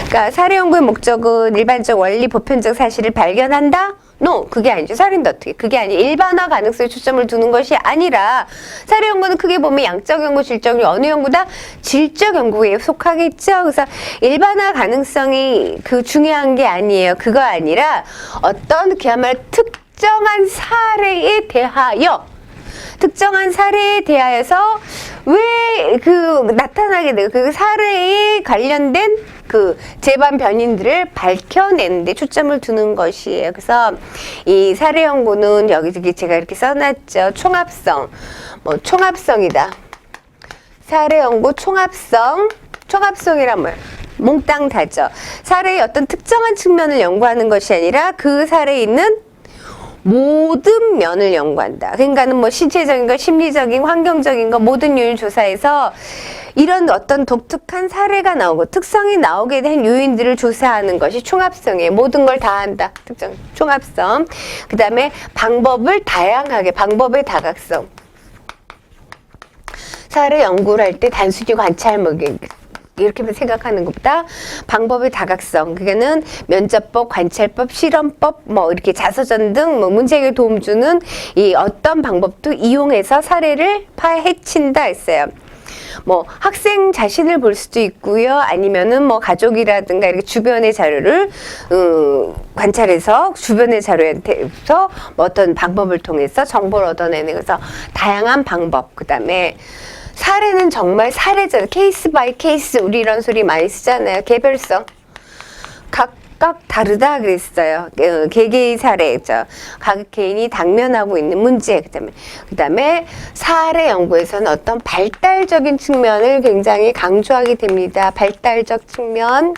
그러니까 사례 연구의 목적은 일반적 원리 보편적 사실을 발견한다? No, 그게 아니죠. 사례인데 어떻게? 그게 아니 일반화 가능성에 초점을 두는 것이 아니라 사례 연구는 크게 보면 양적 연구, 질적 연구, 어느 연구다? 질적 연구에 속하겠죠. 그래서 일반화 가능성이 그 중요한 게 아니에요. 그거 아니라 어떤 그야말로 특정한 사례에 대하여 특정한 사례에 대하여서 왜 그 나타나게 되고 그 사례에 관련된 그 재반 변인들을 밝혀내는데 초점을 두는 것이에요. 그래서 이 사례 연구는 여기 제가 이렇게 써놨죠. 총합성, 뭐 총합성이다. 사례 연구 총합성, 총합성이란 뭐예요? 몽땅 다죠. 사례의 어떤 특정한 측면을 연구하는 것이 아니라 그 사례에 있는 모든 면을 연구한다. 그러니까는 뭐 신체적인 거, 심리적인 거, 환경적인 거 모든 요인 조사해서 이런 어떤 독특한 사례가 나오고 특성이 나오게 된 요인들을 조사하는 것이 총합성이에요. 모든 걸 다 한다. 특정 총합성. 그 다음에 방법을 다양하게, 방법의 다각성. 사례 연구를 할 때 단순히 관찰 이렇게만 생각하는 것보다 방법의 다각성, 그게는 면접법, 관찰법, 실험법, 뭐 이렇게 자서전 등 뭐 문제 해결 도움 주는 이 어떤 방법도 이용해서 사례를 파헤친다 했어요. 뭐 학생 자신을 볼 수도 있고요. 아니면은 뭐 가족이라든가 이렇게 주변의 자료를 관찰해서 주변의 자료에서 뭐 어떤 방법을 통해서 정보를 얻어내는 그래서 다양한 방법. 그다음에 사례는 정말 사례잖아요. 케이스 바이 케이스. 우리 이런 소리 많이 쓰잖아요. 개별성. 각각 다르다 그랬어요. 개개의 사례. 각 개인이 당면하고 있는 문제. 그다음에 사례 연구에서는 어떤 발달적인 측면을 굉장히 강조하게 됩니다. 발달적 측면.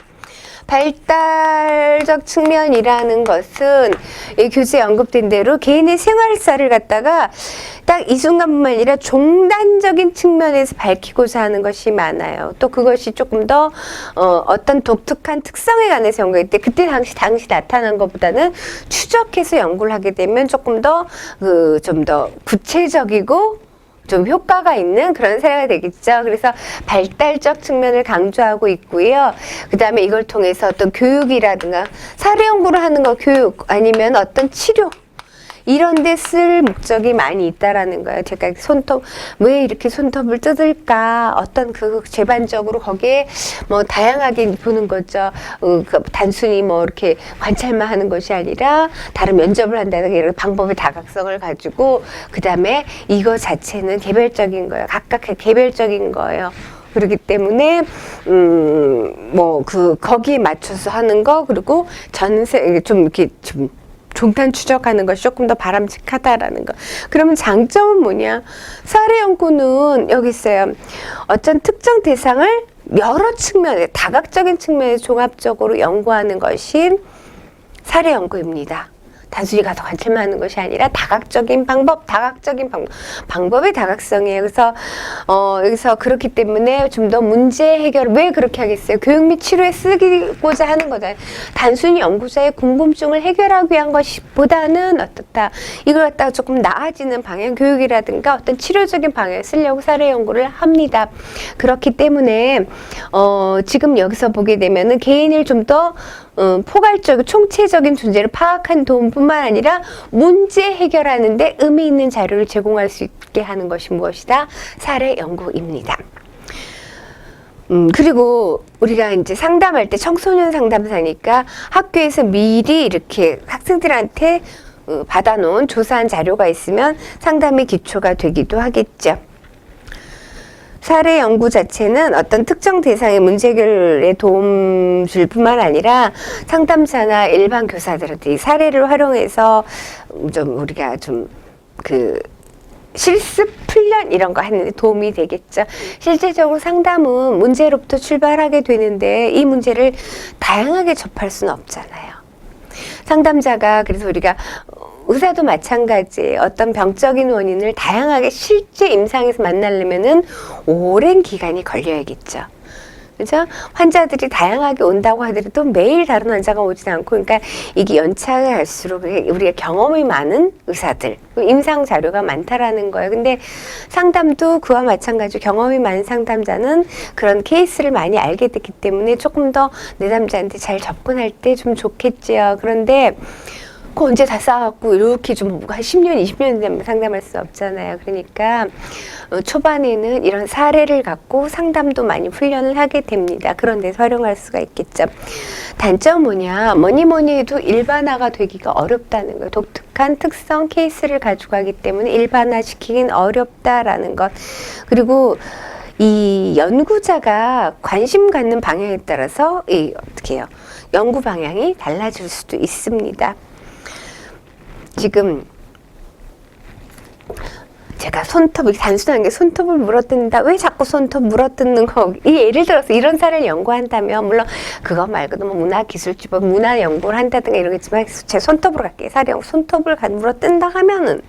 발달적 측면이라는 것은 이 교재에 언급된 대로 개인의 생활사를 갖다가 딱 이 순간뿐만 아니라 종단적인 측면에서 밝히고자 하는 것이 많아요. 또 그것이 조금 더 어떤 독특한 특성에 관해서 연구할 때 그때 당시 나타난 것보다는 추적해서 연구를 하게 되면 조금 더 좀 더 구체적이고 좀 효과가 있는 그런 사례가 되겠죠. 그래서 발달적 측면을 강조하고 있고요. 그 다음에 이걸 통해서 어떤 교육이라든가 사례 연구를 하는 거 교육 아니면 어떤 치료 이런 데 쓸 목적이 많이 있다라는 거예요. 제가 손톱, 왜 이렇게 손톱을 뜯을까? 어떤 재반적으로 거기에 뭐 다양하게 보는 거죠. 단순히 뭐 이렇게 관찰만 하는 것이 아니라 다른 면접을 한다든가 이런 방법의 다각성을 가지고 그 다음에 이거 자체는 개별적인 거예요. 각각 개별적인 거예요. 그렇기 때문에 거기에 맞춰서 하는 거 그리고 전세 좀 이렇게 좀 종단 추적하는 것이 조금 더 바람직하다라는 거. 그러면 장점은 뭐냐? 사례 연구는 여기 있어요. 어떤 특정 대상을 여러 측면에 다각적인 측면에서 종합적으로 연구하는 것이 사례 연구입니다. 단순히 가서 관찰만 하는 것이 아니라 다각적인 방법, 방법의 다각성이에요. 그래서 여기서 그렇기 때문에 좀 더 문제 해결 왜 그렇게 하겠어요? 교육 및 치료에 쓰고자 하는 거잖아요. 단순히 연구자의 궁금증을 해결하기 위한 것보다는 어떻다. 이걸 갖다가 조금 나아지는 방향, 교육이라든가 어떤 치료적인 방향에 쓰려고 사례 연구를 합니다. 그렇기 때문에 지금 여기서 보게 되면은 개인을 좀 더 포괄적, 총체적인 존재를 파악한 도움뿐만 아니라 문제 해결하는데 의미 있는 자료를 제공할 수 있게 하는 것이 무엇이다? 사례 연구입니다. 그리고 우리가 이제 상담할 때 청소년 상담사니까 학교에서 미리 이렇게 학생들한테 받아놓은 조사한 자료가 있으면 상담의 기초가 되기도 하겠죠. 사례 연구 자체는 어떤 특정 대상의 문제 해결에 도움 줄 뿐만 아니라 상담사나 일반 교사들한테 이 사례를 활용해서 좀 우리가 좀 실습 훈련 이런 거 하는데 도움이 되겠죠. 실제적으로 상담은 문제로부터 출발하게 되는데 이 문제를 다양하게 접할 수는 없잖아요. 상담자가 그래서 우리가 의사도 마찬가지예요. 어떤 병적인 원인을 다양하게 실제 임상에서 만나려면은 오랜 기간이 걸려야겠죠. 그죠? 환자들이 다양하게 온다고 하더라도 매일 다른 환자가 오지 않고, 그러니까 이게 연차가 갈수록 우리가 경험이 많은 의사들, 임상 자료가 많다라는 거예요. 근데 상담도 그와 마찬가지로 경험이 많은 상담자는 그런 케이스를 많이 알게 됐기 때문에 조금 더 내담자한테 잘 접근할 때 좀 좋겠지요. 그런데 그 언제 다 쌓아갖고 이렇게 좀 한 10년, 20년 되면 상담할 수 없잖아요. 그러니까 초반에는 이런 사례를 갖고 상담도 많이 훈련을 하게 됩니다. 그런 데서 활용할 수가 있겠죠. 단점 뭐니 해도 일반화가 되기가 어렵다는 거예요. 독특한 특성 케이스를 가지고 가기 때문에 일반화시키긴 어렵다라는 것. 그리고 이 연구자가 관심 갖는 방향에 따라서 어떻게 해요? 연구 방향이 달라질 수도 있습니다. 지금 제가 단순한 게 손톱을 물어뜯는다. 왜 자꾸 손톱 물어뜯는 거? 예를 들어서 이런 사례를 연구한다면, 물론 그거 말고도 뭐 문화기술집업 문화 연구를 한다든가 이러겠지만, 제 손톱으로 갈게요. 손톱을 물어뜯는다 하면은,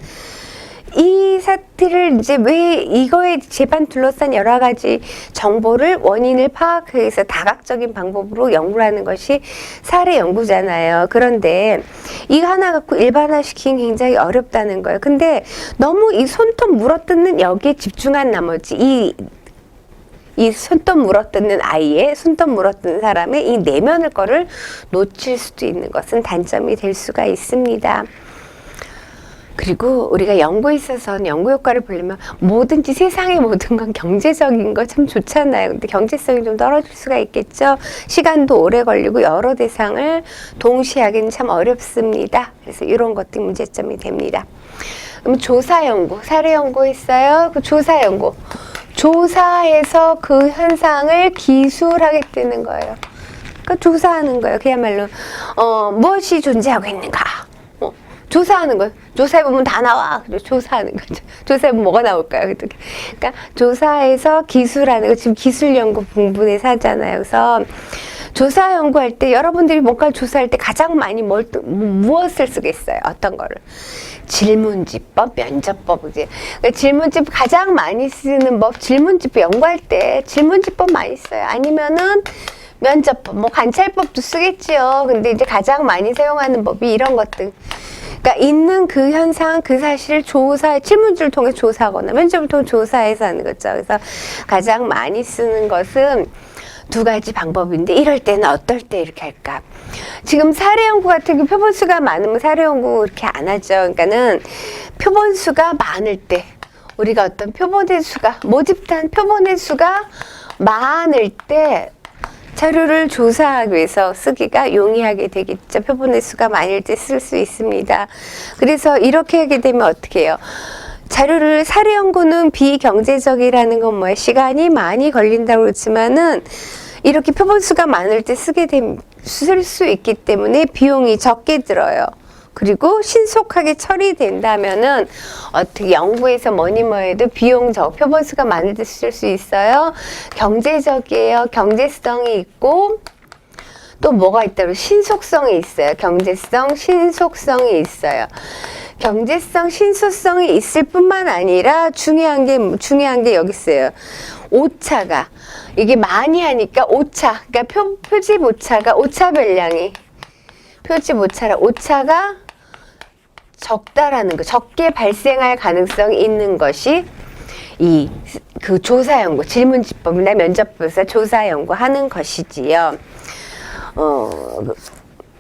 이 사태를 이제 왜 이거에 재반 둘러싼 여러 가지 정보를 원인을 파악해서 다각적인 방법으로 연구를 하는 것이 사례 연구잖아요. 그런데 이거 하나 갖고 일반화시키긴 굉장히 어렵다는 거예요. 근데 너무 이 손톱 물어뜯는 여기에 집중한 나머지 이 손톱 물어뜯는 아이의 손톱 물어뜯는 사람의 이 내면의 거를 놓칠 수도 있는 것은 단점이 될 수가 있습니다. 그리고 우리가 연구에 있어서는 연구 효과를 보려면 뭐든지 세상의 모든 건 경제적인 거 참 좋잖아요. 근데 경제성이 좀 떨어질 수가 있겠죠. 시간도 오래 걸리고 여러 대상을 동시에 하기는 참 어렵습니다. 그래서 이런 것들이 문제점이 됩니다. 그럼 조사 연구, 사례 연구 있어요. 그 조사 연구. 조사해서 그 현상을 기술하게 되는 거예요. 그러니까 조사하는 거예요. 그야말로 무엇이 존재하고 있는가. 조사하는 거예요. 조사해보면 다 나와. 조사하는 거죠. 조사해보면 뭐가 나올까요? 그러니까 조사해서 기술하는 거, 지금 기술 연구 분분해서 하잖아요. 그래서 조사 연구할 때 여러분들이 뭔가를 조사할 때 가장 많이 무엇을 쓰겠어요? 어떤 거를? 질문지법, 면접법, 이제 질문집 가장 많이 쓰는 법, 질문집 연구할 때 질문지법 많이 써요. 아니면은 면접법, 뭐 관찰법도 쓰겠지요. 근데 이제 가장 많이 사용하는 법이 이런 것들. 그러니까 있는 그 현상, 그 사실을 질문지를 통해 조사하거나 면접을 통해 조사해서 하는 거죠. 그래서 가장 많이 쓰는 것은 두 가지 방법인데, 이럴 때는 어떨 때 이렇게 할까? 지금 사례 연구 같은 경우 표본수가 많으면 사례 연구 이렇게 안 하죠. 그러니까는 표본수가 많을 때, 우리가 어떤 표본의 수가, 모집단 표본의 수가 많을 때 자료를 조사하기 위해서 쓰기가 용이하게 되겠죠. 표본의 수가 많을 때 쓸 수 있습니다. 그래서 이렇게 하게 되면 어떻게 해요? 자료를 사례 연구는 비경제적이라는 건 뭐예요? 시간이 많이 걸린다고 그렇지만은 이렇게 표본수가 많을 때 쓸 수 있기 때문에 비용이 적게 들어요. 그리고 신속하게 처리된다면은 어떻게 연구에서 뭐니 해도 비용 표본수가 많을 때 쓸 수 있어요. 경제적이에요. 경제성이 있고 또 뭐가 있다고? 신속성이 있어요. 경제성, 신속성이 있어요. 경제성, 신속성이 있을 뿐만 아니라 중요한 게 여기 있어요. 오차가 이게 많이 하니까 오차, 그러니까 표집 오차가 표집 오차가 적다라는 거, 적게 발생할 가능성이 있는 것이 그 조사 연구, 질문지법이나 면접에서 조사 연구하는 것이지요.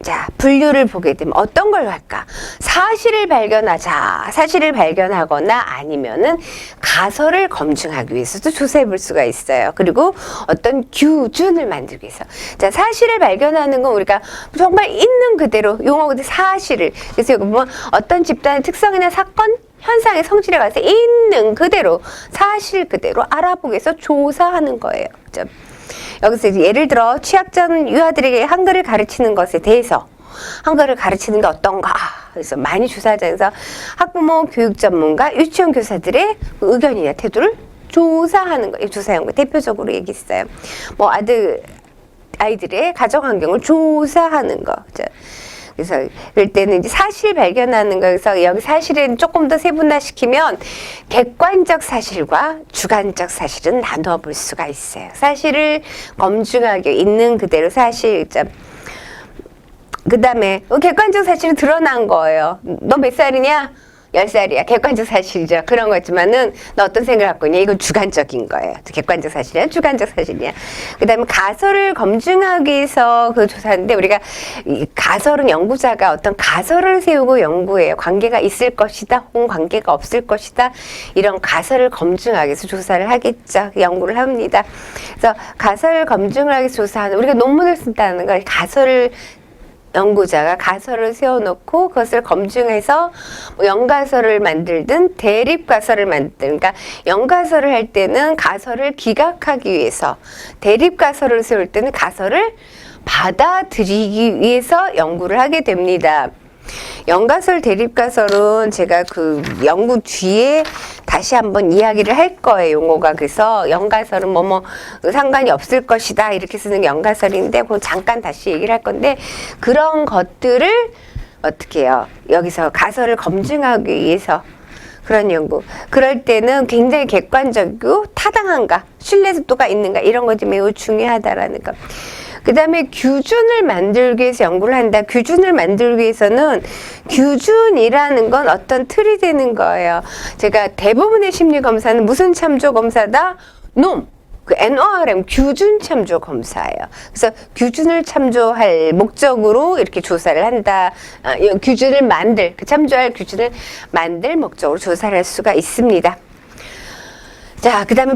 자, 분류를 보게 되면 어떤 걸 할까? 사실을 발견하거나 아니면은 가설을 검증하기 위해서도 조사해 볼 수가 있어요. 그리고 어떤 기준을 만들기 위해서. 자, 사실을 발견하는 건 우리가 정말 있는 그대로, 용어 그대로 사실을. 그래서 이거 뭐 어떤 집단의 특성이나 사건, 현상의 성질에 가서 있는 그대로, 사실 그대로 알아보기 위해서 조사하는 거예요. 그죠? 여기서 예를 들어 취약전 유아들에게 한글을 가르치는 것에 대해서 한글을 가르치는 게 어떤가, 그래서 많이 조사하자. 그래서 학부모, 교육 전문가, 유치원 교사들의 의견이나 태도를 조사하는 거예요. 조사 연구 대표적으로 얘기했어요. 뭐 아이들의 가정 환경을 조사하는 거. 그래서 그럴 때는 이제 사실 발견하는 거에서 여기 사실은 조금 더 세분화시키면 객관적 사실과 주관적 사실은 나누어 볼 수가 있어요. 사실을 검증하기 있는 그대로 사실점. 그 다음에 객관적 사실은 드러난 거예요. 너 몇 살이냐? 10살이야. 객관적 사실이죠. 그런 거지만은 너 어떤 생각을 갖고 있냐? 이건 주관적인 거예요. 객관적 사실이야? 주관적 사실이야? 그 다음에 가설을 검증하기 위해서 그 조사하는데 우리가 이 가설은 연구자가 어떤 가설을 세우고 연구해요. 관계가 있을 것이다 혹은 관계가 없을 것이다. 이런 가설을 검증하기 위해서 조사를 하겠죠. 연구를 합니다. 그래서 가설 검증을 하기 위해서 조사하는 우리가 논문을 쓴다는 걸 가설을 연구자가 가설을 세워놓고 그것을 검증해서 뭐 연가설을 만들든 대립가설을 만들든 그러니까 연가설을 할 때는 가설을 기각하기 위해서 대립가설을 세울 때는 가설을 받아들이기 위해서 연구를 하게 됩니다. 연가설, 대립가설은 제가 그 연구 뒤에 다시 한번 이야기를 할 거예요. 용어가. 그래서 연가설은 뭐뭐 상관이 없을 것이다 이렇게 쓰는 게 연가설인데 그건 잠깐 다시 얘기를 할 건데 그런 것들을 어떻게 해요? 여기서 가설을 검증하기 위해서 그런 연구. 그럴 때는 굉장히 객관적이고 타당한가, 신뢰도가 있는가 이런 것이 매우 중요하다라는 것. 그 다음에 규준을 만들기 위해서 연구를 한다. 규준을 만들기 위해서는 규준이라는 건 어떤 틀이 되는 거예요. 제가 대부분의 심리검사는 무슨 참조검사다? NOM. 그 NORM, 규준 참조 검사예요. 그래서 규준을 참조할 목적으로 이렇게 조사를 한다. 규준을 그 참조할 규준을 만들 목적으로 조사를 할 수가 있습니다. 자, 그 다음에